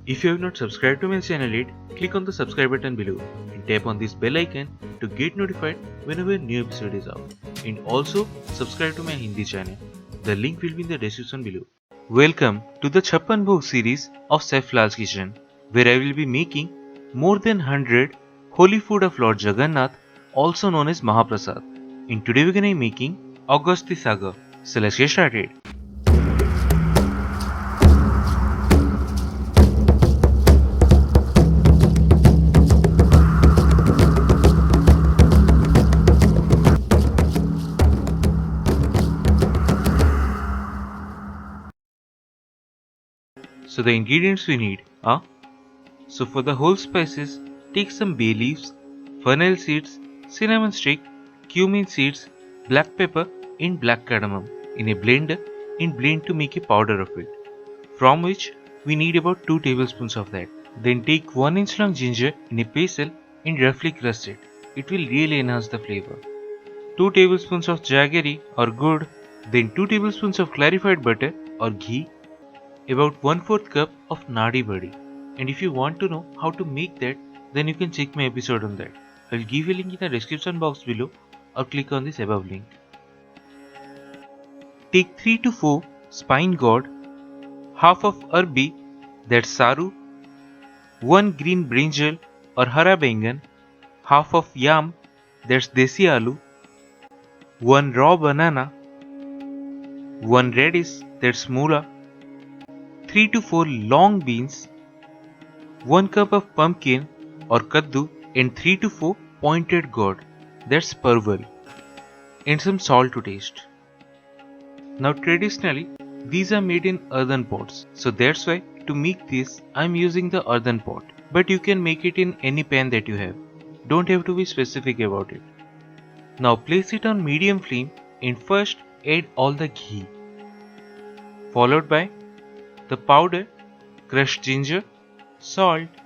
If you have not subscribed to my channel yet, click on the subscribe button below and tap on this bell icon to get notified whenever a new episode is out. And also subscribe to my Hindi channel. The link will be in the description below. Welcome to the CHAPPAN BHOG series of Chef Lall's kitchen, where I will be making more than 100 holy food of Lord Jagannath, also known as Mahaprasad. And today we are going to be making AGASTI SAGA. So let's get started. So the ingredients we need are, so for the whole spices, take some bay leaves, fennel seeds, cinnamon stick, cumin seeds, black pepper and black cardamom in a blender and blend to make a powder of it, from which we need about 2 tablespoons of that. Then take 1 inch long ginger in a pestle and roughly crush it. It will really enhance the flavor. 2 tablespoons of jaggery or ghee, then 2 tablespoons of clarified butter or ghee, about 1/4 cup of Nadi Badi. And if you want to know how to make that, then you can check my episode on that. I will give a link in the description box below or click on this above link. Take 3 to 4 spine gourd, half of arbi, that's saru, 1 green brinjal or hara bengan, half of yam, that's desi aloo, 1 raw banana, 1 radish, that's mula, 3 to 4 long beans, 1 cup of pumpkin or kaddu and 3 to 4 pointed gourd, that's parval, and some salt to taste. Now traditionally these are made in earthen pots, so that's why to make this I am using the earthen pot, but you can make it in any pan that you have. Don't have to be specific about it. Now place it on medium flame and first add all the ghee, followed by the powder, crushed ginger, salt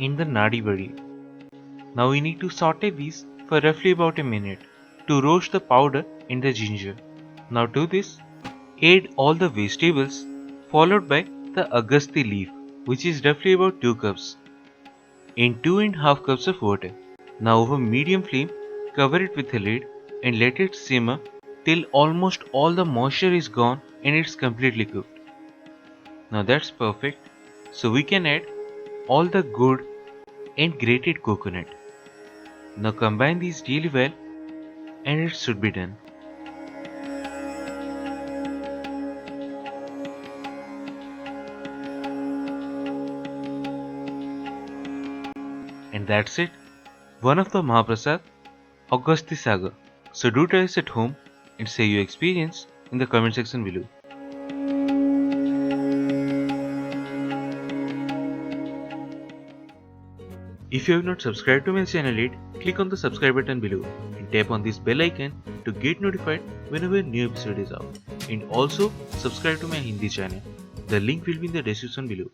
and the nadi badi. Now we need to saute these for roughly about a minute to roast the powder and the ginger. Now to this, add all the vegetables followed by the agasti leaf, which is roughly about 2 cups, and 2.5 cups of water. Now over medium flame, cover it with a lid and let it simmer till almost all the moisture is gone and it's completely cooked. Now that's perfect, so we can add all the ghee and grated coconut. Now combine these really well and it should be done. And that's it, one of the Mahaprasad, AGASTI Saga. So do try this at home and say your experience in the comment section below. If you have not subscribed to my channel yet, click on the subscribe button below and tap on this bell icon to get notified whenever a new episode is out. And also subscribe to my Hindi channel. The link will be in the description below.